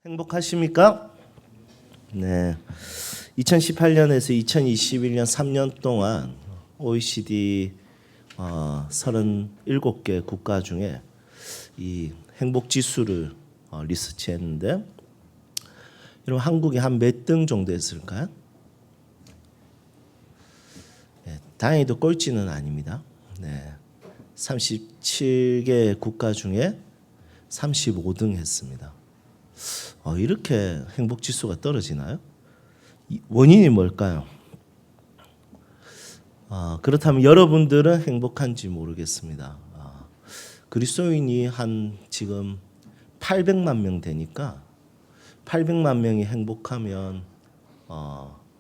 행복하십니까? 네. 2018년에서 2021년 3년 동안 OECD 37개 국가 중에 이 행복 지수를 리서치했는데, 여러분 한국이 한 몇 등 정도 했을까요? 네, 다행히도 꼴찌는 아닙니다. 네. 37개 국가 중에 35등 했습니다. 이렇게 행복 지수가 떨어지나요? 원인이 뭘까요? 그렇다면 여러분들은 행복한지 모르겠습니다. 그리스도인이 한 지금 800만 명 되니까 800만 명이 행복하면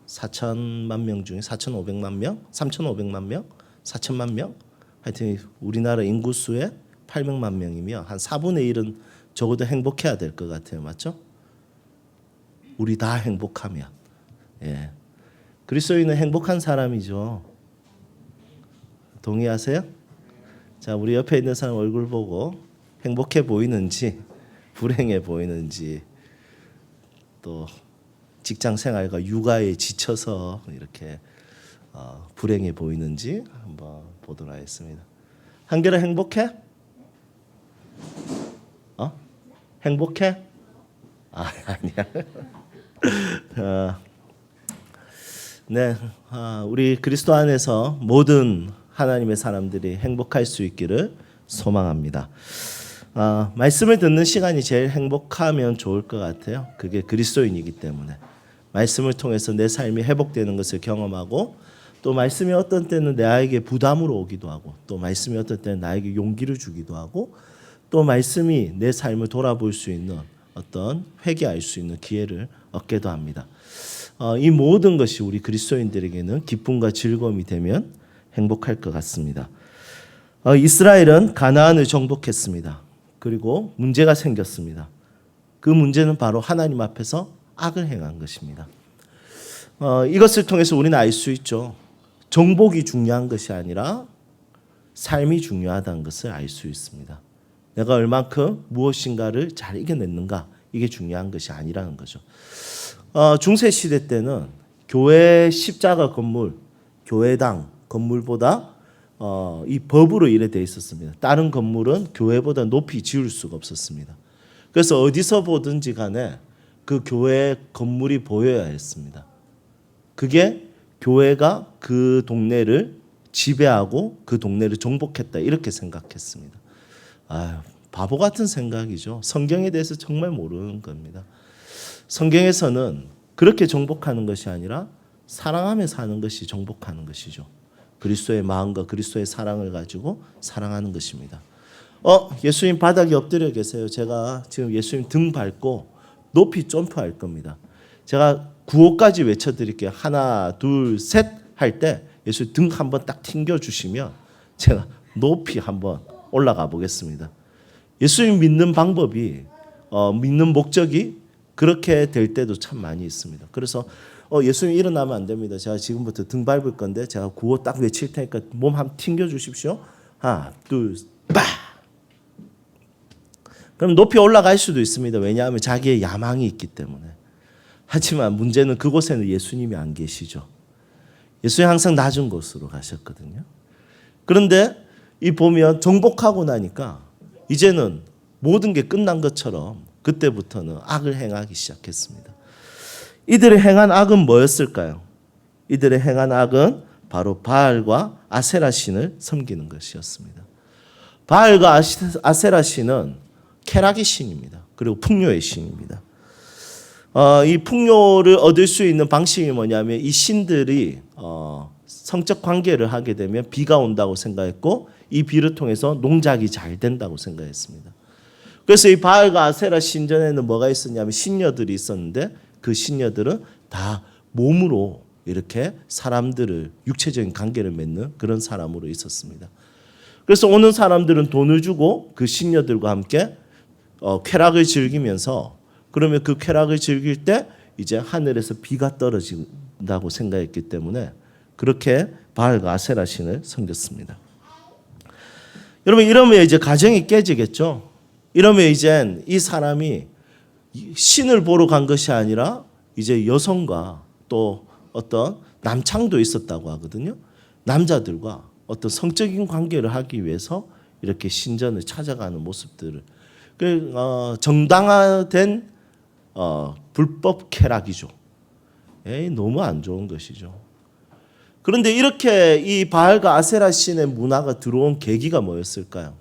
4천만 명 중에 4,500만 명, 3,500만 명, 4천만 명, 하여튼 우리나라 인구수의 800만 명이면 한 4분의 1은 적어도 행복해야 될 것 같아요. 맞죠? 우리 다 행복하면. 예. 그리스도인은 행복한 사람이죠. 동의하세요? 자, 우리 옆에 있는 사람 얼굴 보고 행복해 보이는지 불행해 보이는지, 또 직장 생활과 육아에 지쳐서 이렇게 불행해 보이는지 한번 보도록 하겠습니다. 한결아 행복해? 행복해? 아니야. 네, 우리 그리스도 안에서 모든 하나님의 사람들이 행복할 수 있기를 소망합니다. 말씀을 듣는 시간이 제일 행복하면 좋을 것 같아요. 그게 그리스도인이기 때문에 말씀을 통해서 내 삶이 회복되는 것을 경험하고, 또 말씀이 어떤 때는 나에게 부담으로 오기도 하고, 또 말씀이 어떤 때는 나에게 용기를 주기도 하고, 또 말씀이 내 삶을 돌아볼 수 있는 어떤 회개할 수 있는 기회를 얻기도 합니다. 이 모든 것이 우리 그리스도인들에게는 기쁨과 즐거움이 되면 행복할 것 같습니다. 이스라엘은 가나안을 정복했습니다. 그리고 문제가 생겼습니다. 그 문제는 바로 하나님 앞에서 악을 행한 것입니다. 이것을 통해서 우리는 알 수 있죠. 정복이 중요한 것이 아니라 삶이 중요하다는 것을 알 수 있습니다. 내가 얼만큼 무엇인가를 잘 이겨냈는가, 이게 중요한 것이 아니라는 거죠. 중세 시대 때는 교회 십자가 건물, 교회당 건물보다 이 법으로 이래 돼 있었습니다. 다른 건물은 교회보다 높이 지을 수가 없었습니다. 그래서 어디서 보든지 간에 그 교회 건물이 보여야 했습니다. 그게 교회가 그 동네를 지배하고 그 동네를 정복했다, 이렇게 생각했습니다. 바보 같은 생각이죠. 성경에 대해서 정말 모르는 겁니다. 성경에서는 그렇게 정복하는 것이 아니라 사랑하며 사는 것이 정복하는 것이죠. 그리스도의 마음과 그리스도의 사랑을 가지고 사랑하는 것입니다. 예수님 바닥에 엎드려 계세요. 제가 지금 예수님 등 밟고 높이 점프할 겁니다. 제가 구호까지 외쳐드릴게요. 하나, 둘, 셋 할 때 예수님 등 한번 딱 튕겨주시면 제가 높이 한번 올라가 보겠습니다. 예수님 믿는 방법이, 믿는 목적이 그렇게 될 때도 참 많이 있습니다. 그래서 예수님 일어나면 안 됩니다. 제가 지금부터 등 밟을 건데 제가 구호 딱 외칠 테니까 몸 한번 튕겨 주십시오. 하나, 둘, 빠! 그럼 높이 올라갈 수도 있습니다. 왜냐하면 자기의 야망이 있기 때문에. 하지만 문제는 그곳에는 예수님이 안 계시죠. 예수님 항상 낮은 곳으로 가셨거든요. 그런데 이 보면 정복하고 나니까 이제는 모든 게 끝난 것처럼 그때부터는 악을 행하기 시작했습니다. 이들의 행한 악은 뭐였을까요? 이들의 행한 악은 바로 바알과 아세라 신을 섬기는 것이었습니다. 바알과 아세라 신은 쾌락의 신입니다. 그리고 풍요의 신입니다. 이 풍요를 얻을 수 있는 방식이 뭐냐면, 이 신들이 성적 관계를 하게 되면 비가 온다고 생각했고, 이 비를 통해서 농작이 잘 된다고 생각했습니다. 그래서 이 바알과 아세라 신전에는 뭐가 있었냐면 신녀들이 있었는데, 그 신녀들은 다 몸으로 이렇게 사람들을, 육체적인 관계를 맺는 그런 사람으로 있었습니다. 그래서 오는 사람들은 돈을 주고 그 신녀들과 함께 쾌락을 즐기면서, 그러면 그 쾌락을 즐길 때 이제 하늘에서 비가 떨어진다고 생각했기 때문에 그렇게 바알과 아세라 신을 섬겼습니다. 여러분, 이러면 이제 가정이 깨지겠죠. 이러면 이젠 이 사람이 신을 보러 간 것이 아니라 이제 여성과 또 어떤 남창도 있었다고 하거든요. 남자들과 어떤 성적인 관계를 하기 위해서 이렇게 신전을 찾아가는 모습들을 정당화된 불법 쾌락이죠. 너무 안 좋은 것이죠. 그런데 이렇게 이 바알과 아세라 신의 문화가 들어온 계기가 뭐였을까요?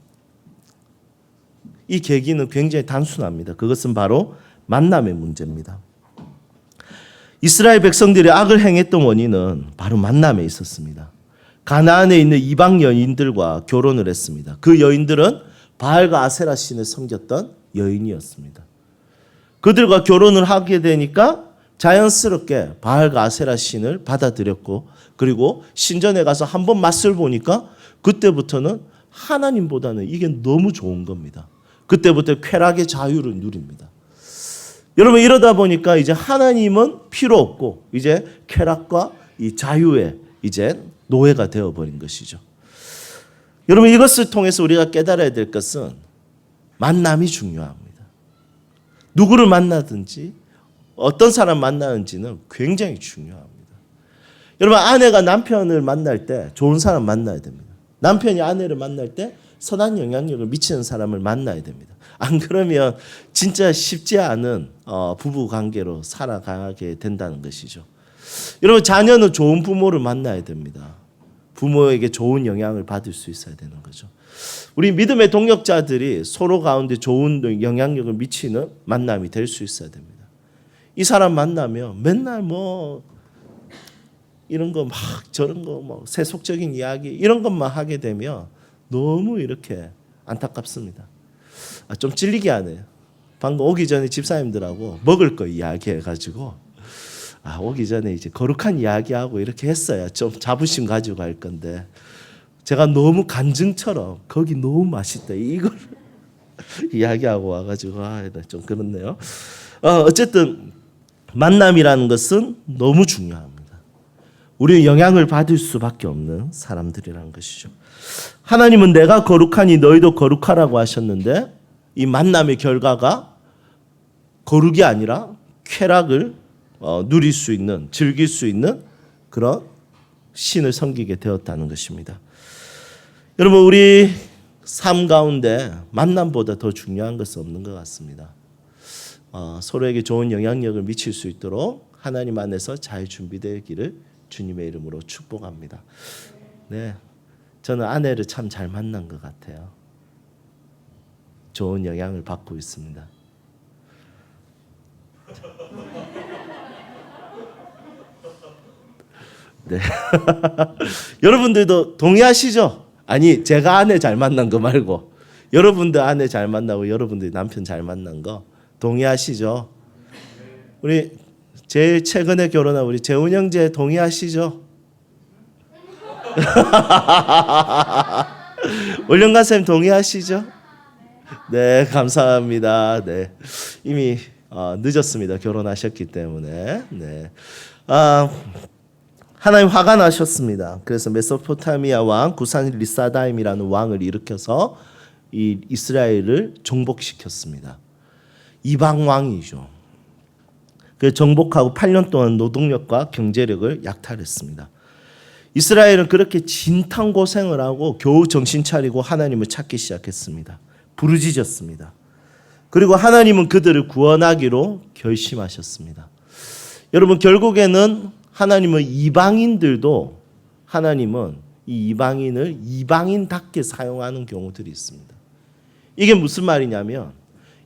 이 계기는 굉장히 단순합니다. 그것은 바로 만남의 문제입니다. 이스라엘 백성들이 악을 행했던 원인은 바로 만남에 있었습니다. 가나안에 있는 이방 여인들과 결혼을 했습니다. 그 여인들은 바알과 아세라 신을 섬겼던 여인이었습니다. 그들과 결혼을 하게 되니까 자연스럽게 바알과 아세라 신을 받아들였고, 그리고 신전에 가서 한번 맛을 보니까 그때부터는 하나님보다는 이게 너무 좋은 겁니다. 그때부터 쾌락의 자유를 누립니다. 여러분, 이러다 보니까 이제 하나님은 필요 없고 이제 쾌락과 이 자유의 이제 노예가 되어버린 것이죠. 여러분, 이것을 통해서 우리가 깨달아야 될 것은 만남이 중요합니다. 누구를 만나든지 어떤 사람 만나는지는 굉장히 중요합니다. 여러분, 아내가 남편을 만날 때 좋은 사람 만나야 됩니다. 남편이 아내를 만날 때 선한 영향력을 미치는 사람을 만나야 됩니다. 안 그러면 진짜 쉽지 않은 부부 관계로 살아가게 된다는 것이죠. 여러분, 자녀는 좋은 부모를 만나야 됩니다. 부모에게 좋은 영향을 받을 수 있어야 되는 거죠. 우리 믿음의 동역자들이 서로 가운데 좋은 영향력을 미치는 만남이 될 수 있어야 됩니다. 이 사람 만나면 맨날 뭐 이런 거 막 저런 거 뭐 세속적인 이야기 이런 것만 하게 되면 너무 이렇게 안타깝습니다. 좀 찔리게 하네요. 방금 오기 전에 집사님들하고 먹을 거 이야기해가지고 오기 전에 이제 거룩한 이야기하고 이렇게 했어야 좀 자부심 가지고 갈 건데 제가 너무 간증처럼 거기 너무 맛있다 이걸 이야기하고 와가지고 좀 그렇네요. 어쨌든 만남이라는 것은 너무 중요합니다. 우리의 영향을 받을 수밖에 없는 사람들이라는 것이죠. 하나님은 내가 거룩하니 너희도 거룩하라고 하셨는데 이 만남의 결과가 거룩이 아니라 쾌락을 누릴 수 있는, 즐길 수 있는 그런 신을 섬기게 되었다는 것입니다. 여러분, 우리 삶 가운데 만남보다 더 중요한 것은 없는 것 같습니다. 서로에게 좋은 영향력을 미칠 수 있도록 하나님 안에서 잘 준비되기를 주님의 이름으로 축복합니다. 네, 저는 아내를 참 잘 만난 것 같아요. 좋은 영향을 받고 있습니다. 네. 여러분들도 동의하시죠? 아니, 제가 아내 잘 만난 거 말고 여러분들 아내 잘 만나고 여러분들 남편 잘 만난 거 동의하시죠? 우리 제일 최근에 결혼한 우리 재훈 형제 동의하시죠? 올영관 쌤 동의하시죠? 네, 감사합니다. 네, 이미 늦었습니다. 결혼하셨기 때문에. 네, 하나님 화가 나셨습니다. 그래서 메소포타미아 왕 구산 리사다임이라는 왕을 일으켜서 이 이스라엘을 정복시켰습니다. 이방 왕이죠. 그 정복하고 8년 동안 노동력과 경제력을 약탈했습니다. 이스라엘은 그렇게 진탕고생을 하고 겨우 정신 차리고 하나님을 찾기 시작했습니다. 부르짖었습니다. 그리고 하나님은 그들을 구원하기로 결심하셨습니다. 여러분, 결국에는 하나님은 이방인들도 하나님은 이 이방인을 이방인답게 사용하는 경우들이 있습니다. 이게 무슨 말이냐면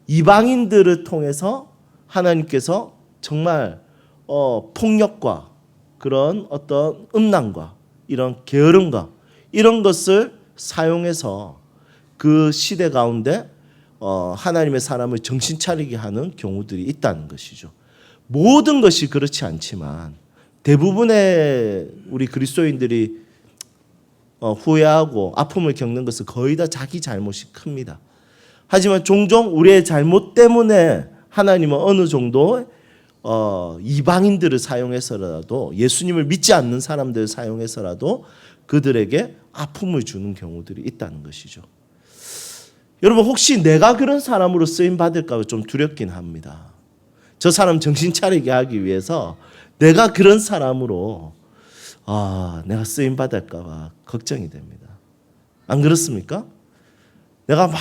이방인들을 통해서 하나님께서 정말 폭력과 그런 어떤 음란과 이런 게으름과 이런 것을 사용해서 그 시대 가운데 하나님의 사람을 정신 차리게 하는 경우들이 있다는 것이죠. 모든 것이 그렇지 않지만 대부분의 우리 그리스도인들이 후회하고 아픔을 겪는 것은 거의 다 자기 잘못이 큽니다. 하지만 종종 우리의 잘못 때문에 하나님은 어느 정도 이방인들을 사용해서라도 예수님을 믿지 않는 사람들을 사용해서라도 그들에게 아픔을 주는 경우들이 있다는 것이죠. 여러분, 혹시 내가 그런 사람으로 쓰임 받을까 좀 두렵긴 합니다. 저 사람 정신 차리게 하기 위해서 내가 그런 사람으로 내가 쓰임 받을까 봐 걱정이 됩니다. 안 그렇습니까? 내가 막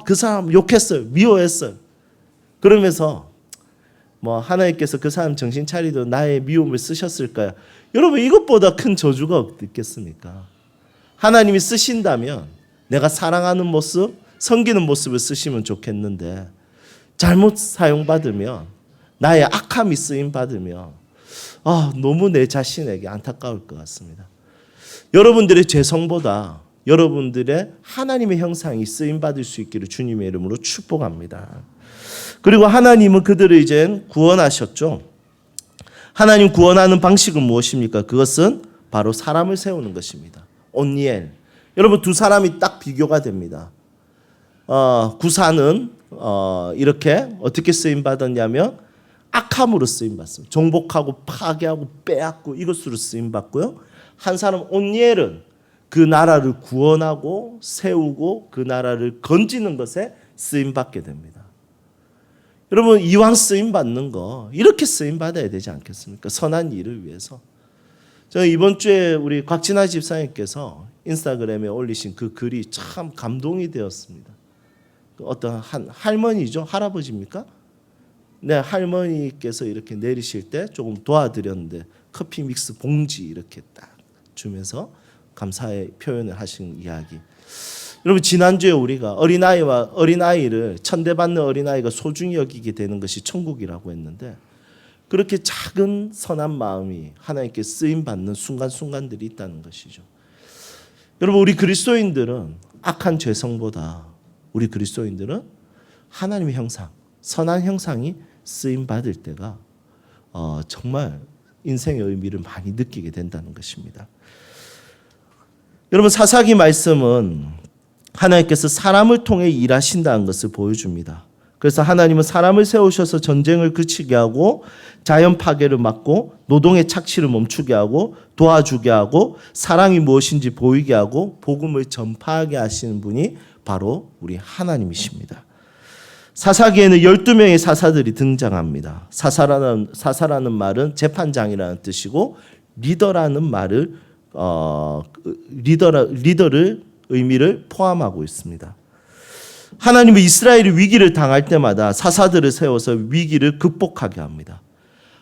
그 사람 욕했어요. 미워했어요. 그러면서 뭐 하나님께서 그 사람 정신 차리도록 나의 미움을 쓰셨을까요? 여러분, 이것보다 큰 저주가 없겠습니까? 하나님이 쓰신다면 내가 사랑하는 모습, 섬기는 모습을 쓰시면 좋겠는데 잘못 사용받으면, 나의 악함이 쓰임받으면 너무 내 자신에게 안타까울 것 같습니다. 여러분들의 죄성보다 여러분들의 하나님의 형상이 쓰임받을 수 있기를 주님의 이름으로 축복합니다. 그리고 하나님은 그들을 이제 구원하셨죠. 하나님 구원하는 방식은 무엇입니까? 그것은 바로 사람을 세우는 것입니다. 온니엘. 여러분, 두 사람이 딱 비교가 됩니다. 구사는 이렇게 어떻게 쓰임 받았냐면 악함으로 쓰임 받습니다. 정복하고 파괴하고 빼앗고 이것으로 쓰임 받고요. 한 사람 온니엘은 그 나라를 구원하고 세우고 그 나라를 건지는 것에 쓰임 받게 됩니다. 여러분, 이왕 쓰임 받는 거 이렇게 쓰임 받아야 되지 않겠습니까? 선한 일을 위해서. 저는 이번 주에 우리 곽진아 집사님께서 인스타그램에 올리신 그 글이 참 감동이 되었습니다. 어떤 한 할머니죠? 할아버지입니까? 네, 할머니께서 이렇게 내리실 때 조금 도와드렸는데 커피 믹스 봉지 이렇게 딱 주면서 감사의 표현을 하신 이야기. 여러분, 지난주에 우리가 어린아이를 천대받는 어린아이가 소중히 여기게 되는 것이 천국이라고 했는데, 그렇게 작은 선한 마음이 하나님께 쓰임받는 순간순간들이 있다는 것이죠. 여러분, 우리 그리스도인들은 악한 죄성보다 우리 그리스도인들은 하나님의 형상, 선한 형상이 쓰임받을 때가 정말 인생의 의미를 많이 느끼게 된다는 것입니다. 여러분, 사사기 말씀은 하나님께서 사람을 통해 일하신다는 것을 보여줍니다. 그래서 하나님은 사람을 세우셔서 전쟁을 그치게 하고 자연 파괴를 막고 노동의 착취를 멈추게 하고 도와주게 하고 사랑이 무엇인지 보이게 하고 복음을 전파하게 하시는 분이 바로 우리 하나님이십니다. 사사기에는 12명의 사사들이 등장합니다. 사사라는 말은 재판장이라는 뜻이고 리더라는 말을 리더를 의미를 포함하고 있습니다. 하나님은 이스라엘이 위기를 당할 때마다 사사들을 세워서 위기를 극복하게 합니다.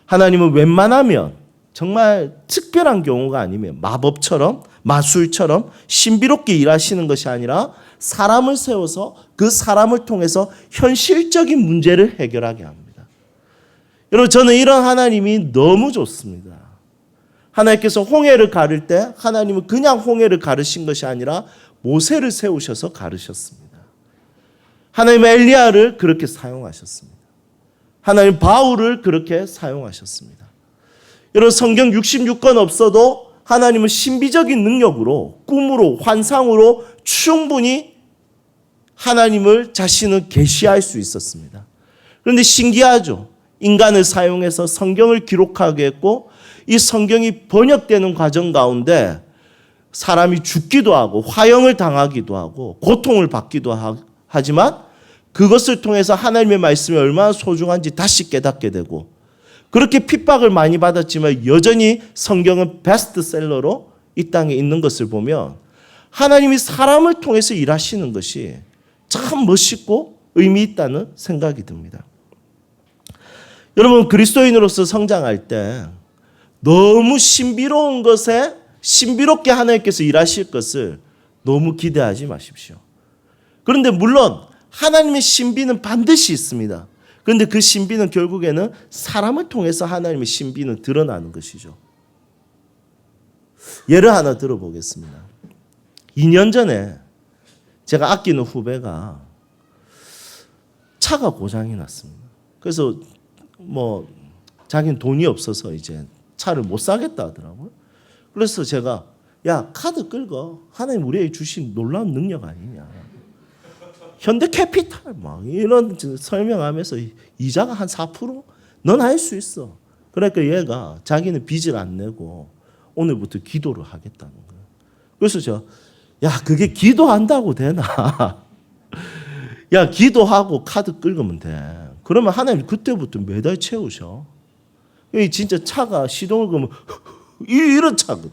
하나님은 웬만하면 정말 특별한 경우가 아니면 마법처럼 마술처럼 신비롭게 일하시는 것이 아니라 사람을 세워서 그 사람을 통해서 현실적인 문제를 해결하게 합니다. 여러분, 저는 이런 하나님이 너무 좋습니다. 하나님께서 홍해를 가를 때 하나님은 그냥 홍해를 가르신 것이 아니라 모세를 세우셔서 가르셨습니다. 하나님은 엘리야를 그렇게 사용하셨습니다. 하나님 바울을 그렇게 사용하셨습니다. 여러분, 성경 66권 없어도 하나님은 신비적인 능력으로, 꿈으로, 환상으로 충분히 하나님을 자신을 계시할 수 있었습니다. 그런데 신기하죠. 인간을 사용해서 성경을 기록하게 했고 이 성경이 번역되는 과정 가운데 사람이 죽기도 하고 화형을 당하기도 하고 고통을 받기도 하지만 그것을 통해서 하나님의 말씀이 얼마나 소중한지 다시 깨닫게 되고, 그렇게 핍박을 많이 받았지만 여전히 성경은 베스트셀러로 이 땅에 있는 것을 보면 하나님이 사람을 통해서 일하시는 것이 참 멋있고 의미 있다는 생각이 듭니다. 여러분, 그리스도인으로서 성장할 때 너무 신비로운 것에 신비롭게 하나님께서 일하실 것을 너무 기대하지 마십시오. 그런데 물론 하나님의 신비는 반드시 있습니다. 그런데 그 신비는 결국에는 사람을 통해서 하나님의 신비는 드러나는 것이죠. 예를 하나 들어보겠습니다. 2년 전에 제가 아끼는 후배가 차가 고장이 났습니다. 그래서 자기는 돈이 없어서 이제 차를 못 사겠다 하더라고요. 그래서 제가 야, 카드 끌고 하나님 우리에게 주신 놀라운 능력 아니냐. 현대캐피탈 막 이런 설명하면서 이자가 한 4%? 넌 할 수 있어. 그러니까 얘가 자기는 빚을 안 내고 오늘부터 기도를 하겠다는 거예요. 그래서 제가 야, 그게 기도한다고 되나? 야, 기도하고 카드 끌으면 돼. 그러면 하나님 그때부터 매달 채우셔. 이 진짜 차가 시동을 걸면 이런 차거든.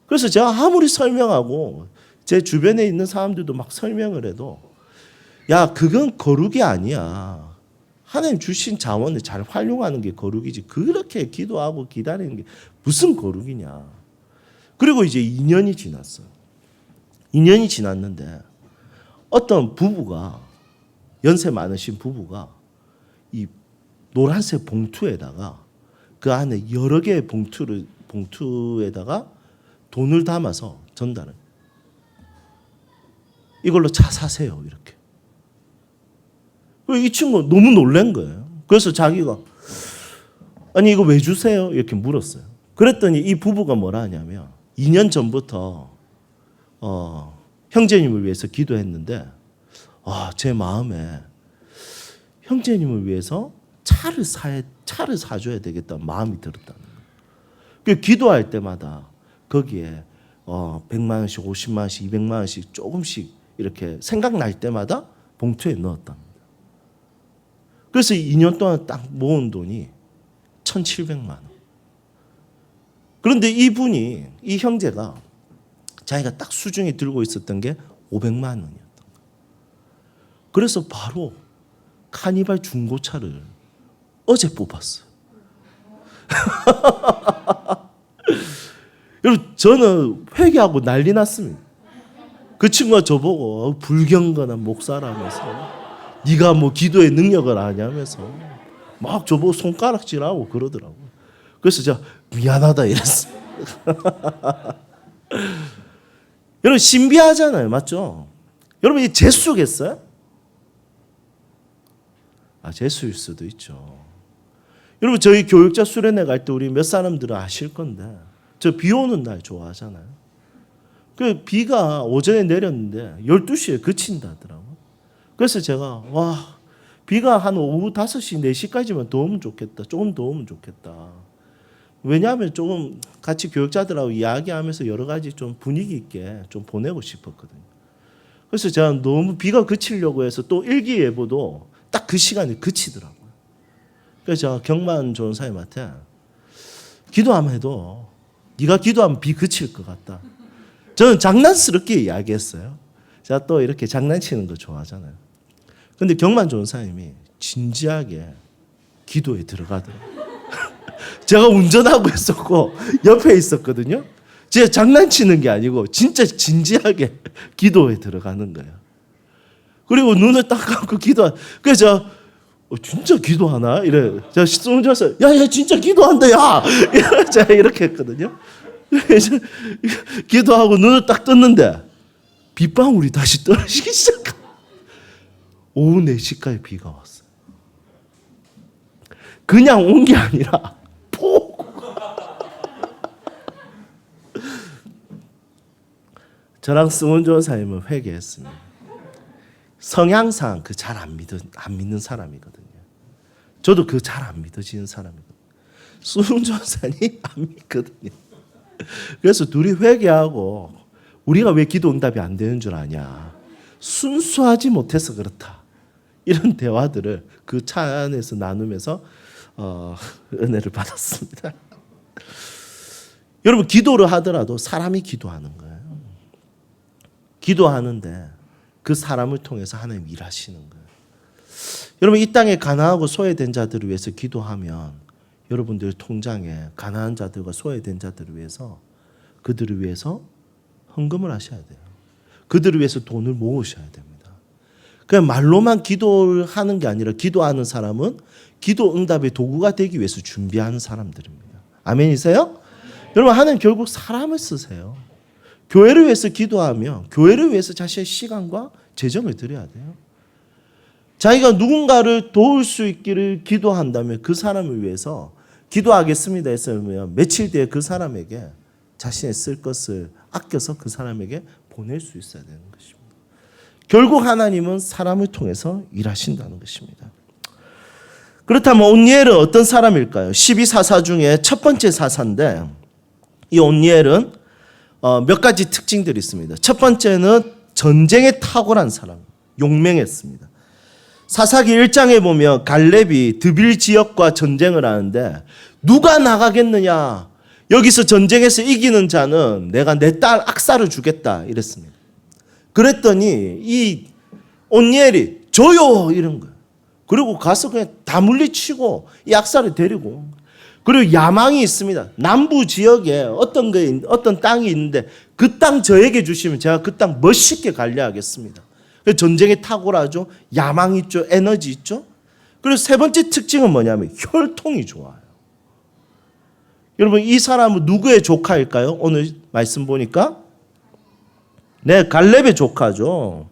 그래서 제가 아무리 설명하고 제 주변에 있는 사람들도 막 설명을 해도 야, 그건 거룩이 아니야. 하나님 주신 자원을 잘 활용하는 게 거룩이지. 그렇게 기도하고 기다리는 게 무슨 거룩이냐. 그리고 이제 2년이 지났어요. 2년이 지났는데 어떤 부부가, 연세 많으신 부부가 이 노란색 봉투에다가 그 안에 여러 개의 봉투에다가 돈을 담아서 전달을. 이걸로 차 사세요. 이렇게. 이 친구가 너무 놀란 거예요. 그래서 자기가 아니 이거 왜 주세요? 이렇게 물었어요. 그랬더니 이 부부가 뭐라 하냐면 2년 전부터 형제님을 위해서 기도했는데 제 마음에 형제님을 위해서 차를 사줘야 되겠다는 마음이 들었다는 거예요. 기도할 때마다 거기에 100만 원씩, 50만 원씩, 200만 원씩 조금씩 이렇게 생각날 때마다 봉투에 넣었답니다. 그래서 2년 동안 딱 모은 돈이 1,700만 원. 그런데 이분이, 이 형제가 자기가 딱 수중에 들고 있었던 게 500만 원이었던 거예요. 그래서 바로 카니발 중고차를 어제 뽑았어요. 여러분, 저는 회개하고 난리 났습니다. 그 친구가 저보고 불경건한 목사라면서 네가 뭐 기도의 능력을 아냐면서 막 저보고 손가락질하고 그러더라고요. 그래서 제가 미안하다 이랬어요. 여러분 신비하잖아요. 맞죠? 여러분 이 재수겠어요? 재수일 수도 있죠. 여러분 저희 교육자 수련회 갈 때 우리 몇 사람들은 아실 건데 저 비 오는 날 좋아하잖아요. 그 비가 오전에 내렸는데 12시에 그친다더라고요. 그래서 제가 비가 한 오후 5시, 4시까지만 더 오면 좋겠다. 조금 더 오면 좋겠다. 왜냐하면 조금 같이 교육자들하고 이야기하면서 여러 가지 좀 분위기 있게 좀 보내고 싶었거든요. 그래서 제가 너무 비가 그치려고 해서 또 일기예보도 딱 그 시간에 그치더라고요. 그래서 제가 경만 전사님한테 기도하면 해도 네가 기도하면 비 그칠 것 같다. 저는 장난스럽게 이야기했어요. 제가 또 이렇게 장난치는 거 좋아하잖아요. 근데 경만 전사님이 진지하게 기도에 들어가더라고요. 제가 운전하고 있었고 옆에 있었거든요. 제가 장난치는 게 아니고 진짜 진지하게 기도에 들어가는 거예요. 그리고 눈을 딱 감고 그래서 제가 진짜 기도하나? 이래. 제가 운전해서 야 진짜 기도한다 야. 제가 이렇게 했거든요. 그래서 기도하고 눈을 딱 떴는데 빗방울이 다시 떨어지기 시작해. 오후 4시까지 비가 왔어요. 그냥 온 게 아니라 폭. 저랑 승원 전사님은 회개했습니다. 성향상 그 잘 안 믿는 사람이거든요. 저도 그 잘 안 믿어지는 사람이거든요. 승원 전사님 안 믿거든요. 그래서 둘이 회개하고 우리가 왜 기도 응답이 안 되는 줄 아냐. 순수하지 못해서 그렇다. 이런 대화들을 그 차 안에서 나누면서 은혜를 받았습니다. 여러분 기도를 하더라도 사람이 기도하는 거예요. 기도하는데 그 사람을 통해서 하나님 일하시는 거예요. 여러분 이 땅에 가난하고 소외된 자들을 위해서 기도하면 여러분들 통장에 가난한 자들과 소외된 자들을 위해서 그들을 위해서 헌금을 하셔야 돼요. 그들을 위해서 돈을 모으셔야 됩니다. 그냥 말로만 기도를 하는 게 아니라 기도하는 사람은 기도 응답의 도구가 되기 위해서 준비하는 사람들입니다. 아멘이세요? 여러분 하나님 결국 사람을 쓰세요. 교회를 위해서 기도하면 교회를 위해서 자신의 시간과 재정을 드려야 돼요. 자기가 누군가를 도울 수 있기를 기도한다면 그 사람을 위해서 기도하겠습니다 했으면 며칠 뒤에 그 사람에게 자신의 쓸 것을 아껴서 그 사람에게 보낼 수 있어야 되는 것입니다. 결국 하나님은 사람을 통해서 일하신다는 것입니다. 그렇다면 온니엘은 어떤 사람일까요? 12사사 중에 첫 번째 사사인데 이 온니엘은 몇 가지 특징들이 있습니다. 첫 번째는 전쟁에 탁월한 사람, 용맹했습니다. 사사기 1장에 보면 갈렙이 드빌 지역과 전쟁을 하는데 누가 나가겠느냐? 여기서 전쟁에서 이기는 자는 내가 내 딸 악사를 주겠다 이랬습니다. 그랬더니 이 온니엘이 줘요 이런 거예요. 그리고 가서 그냥 다 물리치고 이 악사를 데리고 온 거예요. 그리고 야망이 있습니다. 남부 지역에 어떤 땅이 있는데 그 땅 저에게 주시면 제가 그 땅 멋있게 관리하겠습니다. 전쟁에 탁월하죠. 야망 있죠. 에너지 있죠. 그리고 세 번째 특징은 뭐냐면 혈통이 좋아요. 여러분 이 사람은 누구의 조카일까요? 오늘 말씀 보니까 네, 갈렙의 조카죠.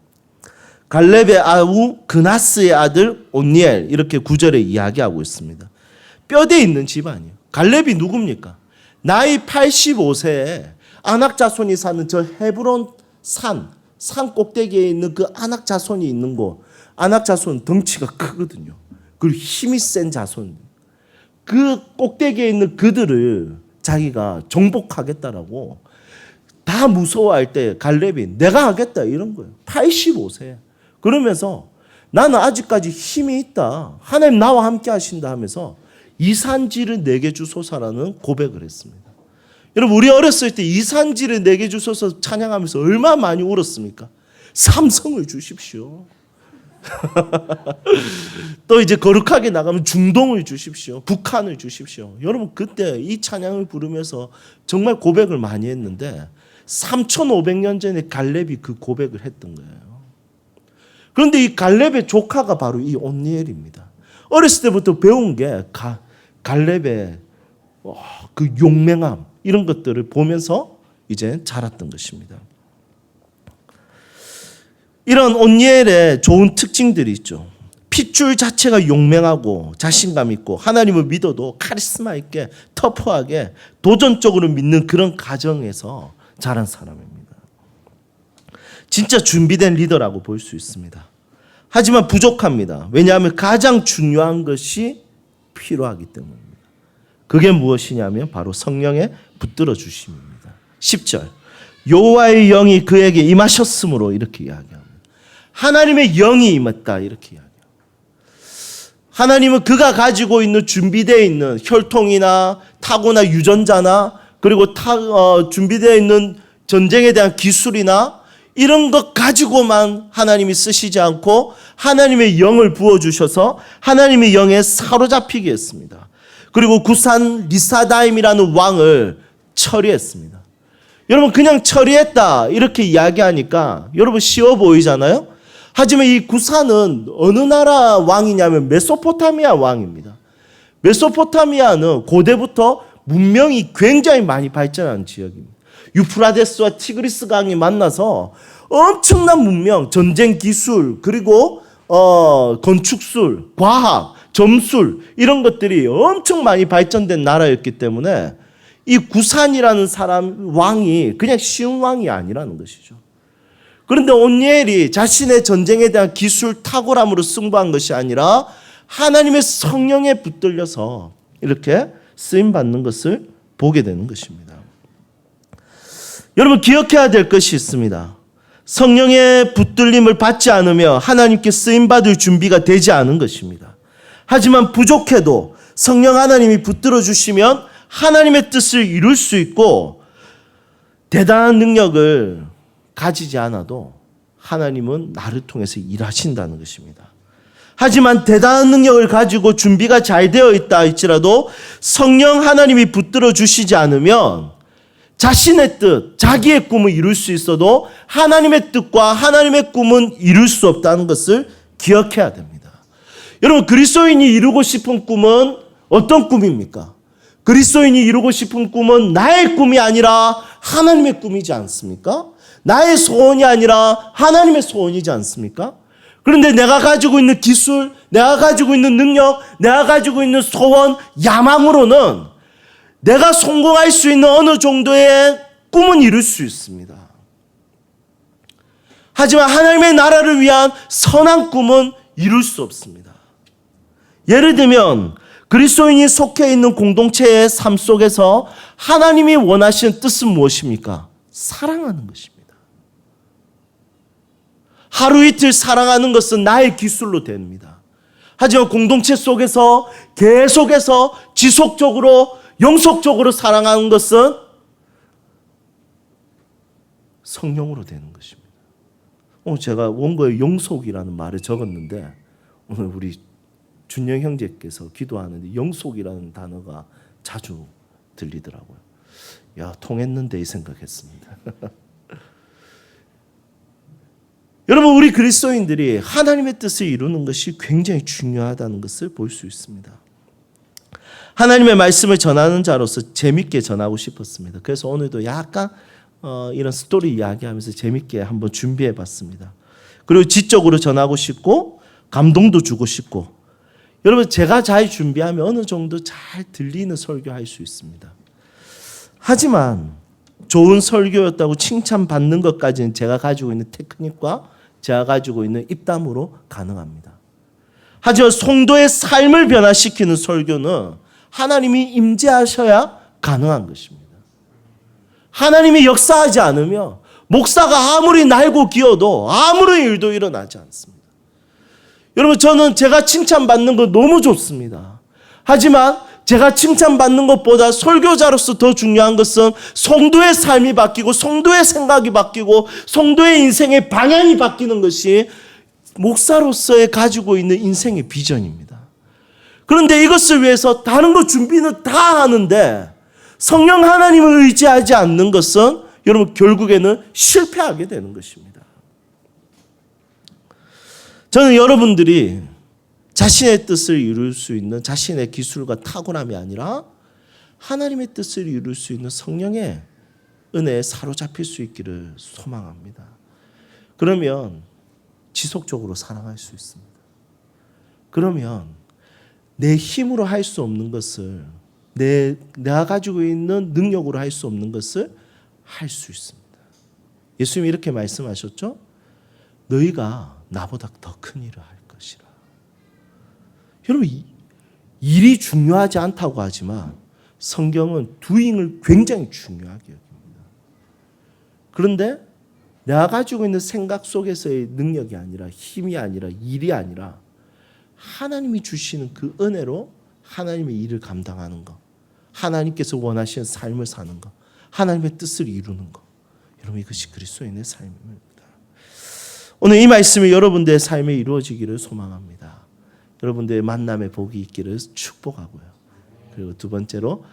갈렙의 아우 그나스의 아들 온니엘 이렇게 9절에 이야기하고 있습니다. 뼈대 있는 집안이에요. 갈렙이 누굽니까? 나이 85세에 아낙 자손이 사는 저 헤브론 산 꼭대기에 있는 그 아낙 자손이 있는 곳. 아낙 자손은 덩치가 크거든요. 그리고 힘이 센 자손. 그 꼭대기에 있는 그들을 자기가 정복하겠다라고 다 무서워할 때 갈렙이 내가 하겠다 이런 거예요. 85세. 그러면서 나는 아직까지 힘이 있다. 하나님 나와 함께 하신다 하면서 이 산지를 내게 주소서라는 고백을 했습니다. 여러분 우리 어렸을 때 이 산지를 내게 주소서 찬양하면서 얼마나 많이 울었습니까? 삼성을 주십시오. 또 이제 거룩하게 나가면 중동을 주십시오. 북한을 주십시오. 여러분 그때 이 찬양을 부르면서 정말 고백을 많이 했는데 3,500년 전에 갈렙이 그 고백을 했던 거예요. 그런데 이 갈렙의 조카가 바로 이 온니엘입니다. 어렸을 때부터 배운 게 갈렙의 그 용맹함 이런 것들을 보면서 이제 자랐던 것입니다. 이런 온니엘의 좋은 특징들이 있죠. 핏줄 자체가 용맹하고 자신감 있고 하나님을 믿어도 카리스마 있게 터프하게 도전적으로 믿는 그런 가정에서 자란 사람입니다. 진짜 준비된 리더라고 볼 수 있습니다. 하지만 부족합니다. 왜냐하면 가장 중요한 것이 필요하기 때문입니다. 그게 무엇이냐면 바로 성령의 붙들어 주심입니다. 10절 여호와의 영이 그에게 임하셨으므로 이렇게 이야기합니다. 하나님의 영이 임했다 이렇게 이야기합니다. 하나님은 그가 가지고 있는 준비되어 있는 혈통이나 타고나 유전자나 그리고 준비되어 있는 전쟁에 대한 기술이나 이런 것 가지고만 하나님이 쓰시지 않고 하나님의 영을 부어주셔서 하나님의 영에 사로잡히게 했습니다. 그리고 구산 리사다임이라는 왕을 처리했습니다. 여러분 그냥 처리했다 이렇게 이야기하니까 여러분 쉬워 보이잖아요. 하지만 이 구산은 어느 나라 왕이냐면 메소포타미아 왕입니다. 메소포타미아는 고대부터 문명이 굉장히 많이 발전한 지역입니다. 유프라데스와 티그리스 강이 만나서 엄청난 문명, 전쟁 기술, 그리고 건축술, 과학, 점술 이런 것들이 엄청 많이 발전된 나라였기 때문에 이 구산이라는 사람 왕이 그냥 쉬운 왕이 아니라는 것이죠. 그런데 온니엘이 자신의 전쟁에 대한 기술 탁월함으로 승부한 것이 아니라 하나님의 성령에 붙들려서 이렇게 쓰임 받는 것을 보게 되는 것입니다. 여러분 기억해야 될 것이 있습니다. 성령의 붙들림을 받지 않으며 하나님께 쓰임 받을 준비가 되지 않은 것입니다. 하지만 부족해도 성령 하나님이 붙들어 주시면 하나님의 뜻을 이룰 수 있고 대단한 능력을 가지지 않아도 하나님은 나를 통해서 일하신다는 것입니다. 하지만 대단한 능력을 가지고 준비가 잘 되어 있다 할지라도 성령 하나님이 붙들어 주시지 않으면 자신의 뜻, 자기의 꿈을 이룰 수 있어도 하나님의 뜻과 하나님의 꿈은 이룰 수 없다는 것을 기억해야 됩니다. 여러분 그리스도인이 이루고 싶은 꿈은 어떤 꿈입니까? 그리스도인이 이루고 싶은 꿈은 나의 꿈이 아니라 하나님의 꿈이지 않습니까? 나의 소원이 아니라 하나님의 소원이지 않습니까? 그런데 내가 가지고 있는 기술, 내가 가지고 있는 능력, 내가 가지고 있는 소원, 야망으로는 내가 성공할 수 있는 어느 정도의 꿈은 이룰 수 있습니다. 하지만 하나님의 나라를 위한 선한 꿈은 이룰 수 없습니다. 예를 들면 그리스도인이 속해 있는 공동체의 삶 속에서 하나님이 원하시는 뜻은 무엇입니까? 사랑하는 것입니다. 하루 이틀 사랑하는 것은 나의 기술로 됩니다. 하지만 공동체 속에서 계속해서 지속적으로 영속적으로 사랑하는 것은 성령으로 되는 것입니다. 오늘 제가 원고에 영속이라는 말을 적었는데 오늘 우리 준영 형제께서 기도하는데 영속이라는 단어가 자주 들리더라고요. 야, 통했는데 이 생각했습니다. 여러분, 우리 그리스도인들이 하나님의 뜻을 이루는 것이 굉장히 중요하다는 것을 볼 수 있습니다. 하나님의 말씀을 전하는 자로서 재밌게 전하고 싶었습니다. 그래서 오늘도 약간 이런 스토리 이야기하면서 재밌게 한번 준비해 봤습니다. 그리고 지적으로 전하고 싶고 감동도 주고 싶고, 여러분 제가 잘 준비하면 어느 정도 잘 들리는 설교할 수 있습니다. 하지만 좋은 설교였다고 칭찬받는 것까지는 제가 가지고 있는 테크닉과 제가 가지고 있는 입담으로 가능합니다. 하지만 성도의 삶을 변화시키는 설교는 하나님이 임재하셔야 가능한 것입니다. 하나님이 역사하지 않으며 목사가 아무리 날고 기어도 아무런 일도 일어나지 않습니다. 여러분, 저는 제가 칭찬받는 거 너무 좋습니다. 하지만 제가 칭찬받는 것보다 설교자로서 더 중요한 것은 성도의 삶이 바뀌고 성도의 생각이 바뀌고 성도의 인생의 방향이 바뀌는 것이 목사로서의 가지고 있는 인생의 비전입니다. 그런데 이것을 위해서 다른 거 준비는 다 하는데 성령 하나님을 의지하지 않는 것은 여러분 결국에는 실패하게 되는 것입니다. 저는 여러분들이 자신의 뜻을 이룰 수 있는 자신의 기술과 탁월함이 아니라 하나님의 뜻을 이룰 수 있는 성령의 은혜에 사로잡힐 수 있기를 소망합니다. 그러면 지속적으로 사랑할 수 있습니다. 그러면 내 힘으로 할 수 없는 것을 내가 가지고 있는 능력으로 할 수 없는 것을 할 수 있습니다. 예수님이 이렇게 말씀하셨죠? 너희가 나보다 더 큰 일을 할 것이라. 여러분, 일이 중요하지 않다고 하지만 성경은 doing을 굉장히 중요하게 여깁니다. 그런데 내가 가지고 있는 생각 속에서의 능력이 아니라 힘이 아니라 일이 아니라 하나님이 주시는 그 은혜로 하나님의 일을 감당하는 것, 하나님께서 원하시는 삶을 사는 것, 하나님의 뜻을 이루는 것, 여러분 이것이 그리스도인의 삶입니다. 오늘 이 말씀이 여러분들의 삶에 이루어지기를 소망합니다. 여러분들의 만남의 복이 있기를 축복하고요. 그리고 두 번째로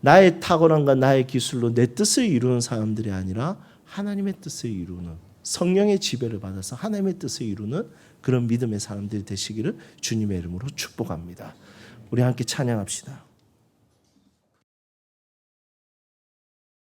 나의 탁월함과 나의 기술로 내 뜻을 이루는 사람들이 아니라 하나님의 뜻을 이루는, 성령의 지배를 받아서 하나님의 뜻을 이루는 그런 믿음의 사람들이 되시기를 주님의 이름으로 축복합니다. 우리 함께 찬양합시다.